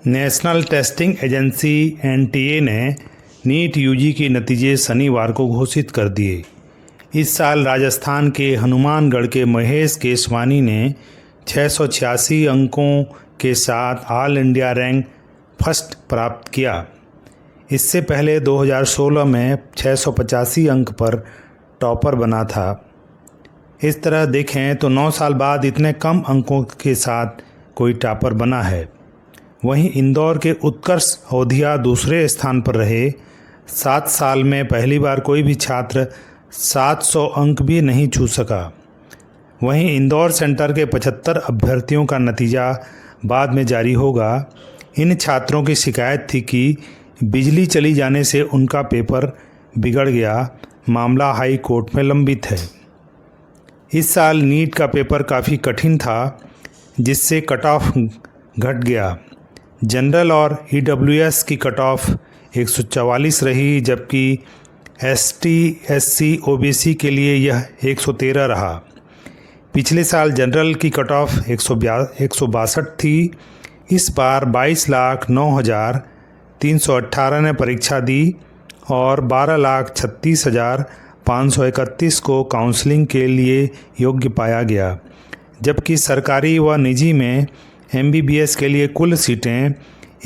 National testing agency (NTA) ने NEET UG के नतीजे शनिवार को घोषित कर दिए। इस साल राजस्थान के हनुमानगढ़ के महेश केसवानी ने 686 अंकों के साथ ऑल इंडिया रैंक फर्स्ट प्राप्त किया। इससे पहले 2016 में 685 अंक पर टॉपर बना था। इस तरह देखें तो 9 साल बाद इतने कम अंकों के साथ कोई टॉपर बना है। वहीं इंदौर के उत्कर्ष औधिया दूसरे स्थान पर रहे। 7 साल में पहली बार कोई भी छात्र 700 अंक भी नहीं छू सका। वहीं इंदौर सेंटर के 75 अभ्यर्थियों का नतीजा बाद में जारी होगा। इन छात्रों की शिकायत थी कि बिजली चली जाने से उनका पेपर बिगड़ गया। मामला हाई कोर्ट में लंबित है। इस साल नीट का पेपर काफ़ी कठिन था, जिससे कट ऑफ घट गया। जनरल और ईडब्ल्यूएस की कट ऑफ 144 रही, जबकि एसटी, एससी, ओबीसी के लिए यह 113 रहा। पिछले साल जनरल की कट ऑफ 162 थी। इस बार 22,09,318 ने परीक्षा दी और 12,36,531 को काउंसलिंग के लिए योग्य पाया गया, जबकि सरकारी व निजी में एमबीबीएस के लिए कुल सीटें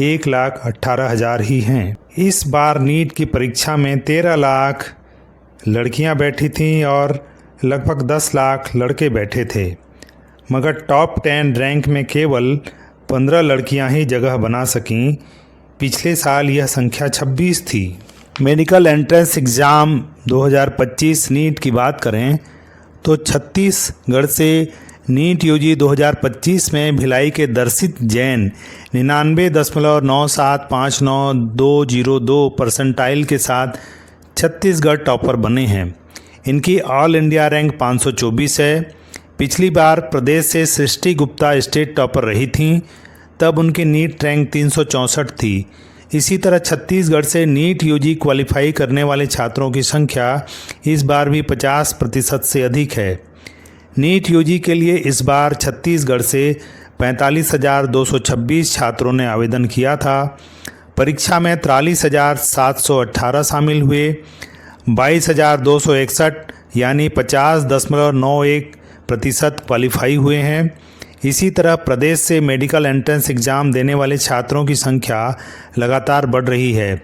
1,18,000 ही हैं। इस बार नीट की परीक्षा में 13 लाख लड़कियां बैठी थीं और लगभग 10 लाख लड़के बैठे थे, मगर टॉप 10 रैंक में केवल 15 लड़कियां ही जगह बना सकीं। पिछले साल यह संख्या 26 थी। मेडिकल एंट्रेंस एग्ज़ाम 2025 नीट की बात करें तो छत्तीसगढ़ से नीट यूजी 2025 में भिलाई के दर्शित जैन 99.9759202 परसेंटाइल के साथ छत्तीसगढ़ टॉपर बने हैं। इनकी ऑल इंडिया रैंक 524 है। पिछली बार प्रदेश से सृष्टि गुप्ता स्टेट टॉपर रही थीं, तब उनकी नीट रैंक 364 थी। इसी तरह छत्तीसगढ़ से नीट यूजी क्वालिफाई करने वाले छात्रों की संख्या इस बार भी 50% से अधिक है। नीट यूजी के लिए इस बार छत्तीसगढ़ से 45,226 छात्रों ने आवेदन किया था। परीक्षा में 43,718 शामिल हुए। 22,261 यानी 50.91% क्वालिफाई हुए हैं। इसी तरह प्रदेश से मेडिकल एंट्रेंस एग्ज़ाम देने वाले छात्रों की संख्या लगातार बढ़ रही है।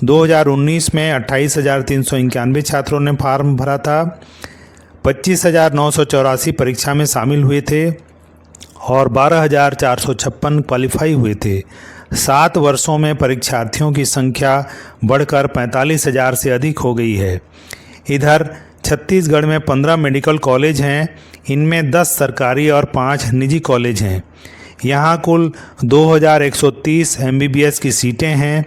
2019 में 28,391 छात्रों ने फॉर्म भरा था। 25,984 परीक्षा में शामिल हुए थे और 12,456 क्वालिफाई हुए थे। 7 वर्षों में परीक्षार्थियों की संख्या बढ़कर 45,000 से अधिक हो गई है। इधर छत्तीसगढ़ में 15 मेडिकल कॉलेज हैं। इनमें 10 सरकारी और 5 निजी कॉलेज हैं। यहाँ कुल 2,130 एमबीबीएस की सीटें हैं।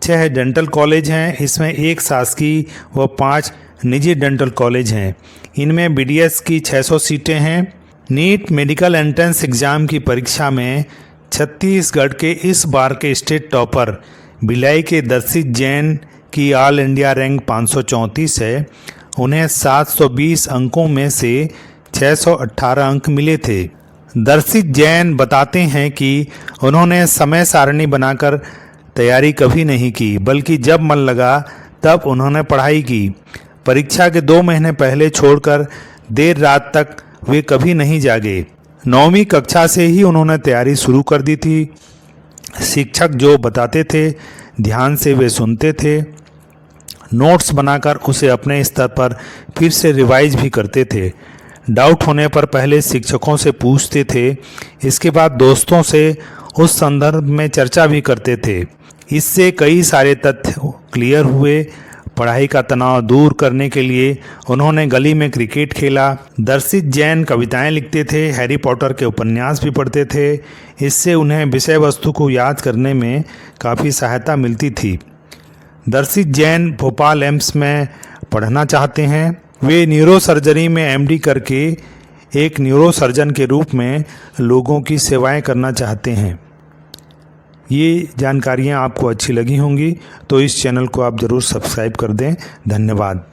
6 डेंटल कॉलेज हैं। इसमें 1 शासकीय व 5 निजी डेंटल कॉलेज हैं। इनमें बीडीएस की 600 सीटें हैं। नीट मेडिकल एंट्रेंस एग्ज़ाम की परीक्षा में छत्तीसगढ़ के इस बार के स्टेट टॉपर भिलाई के दर्शित जैन की ऑल इंडिया रैंक 534 है। उन्हें 720 अंकों में से 618 अंक मिले थे। दर्शित जैन बताते हैं कि उन्होंने समय सारणी बनाकर तैयारी कभी नहीं की, बल्कि जब मन लगा तब उन्होंने पढ़ाई की। परीक्षा के 2 महीने पहले छोड़कर देर रात तक वे कभी नहीं जागे। 9वीं कक्षा से ही उन्होंने तैयारी शुरू कर दी थी। शिक्षक जो बताते थे ध्यान से वे सुनते थे। नोट्स बनाकर उसे अपने स्तर पर फिर से रिवाइज भी करते थे। डाउट होने पर पहले शिक्षकों से पूछते थे, इसके बाद दोस्तों से उस संदर्भ में चर्चा भी करते थे। इससे कई सारे तथ्य क्लियर हुए। पढ़ाई का तनाव दूर करने के लिए उन्होंने गली में क्रिकेट खेला। दर्शित जैन कविताएं लिखते थे, हैरी पॉटर के उपन्यास भी पढ़ते थे। इससे उन्हें विषय वस्तु को याद करने में काफ़ी सहायता मिलती थी। दर्शित जैन भोपाल एम्स में पढ़ना चाहते हैं। वे न्यूरोसर्जरी में एमडी करके एक न्यूरोसर्जन के रूप में लोगों की सेवाएं करना चाहते हैं। ये जानकारियाँ आपको अच्छी लगी होंगी तो इस चैनल को आप ज़रूर सब्सक्राइब कर दें। धन्यवाद।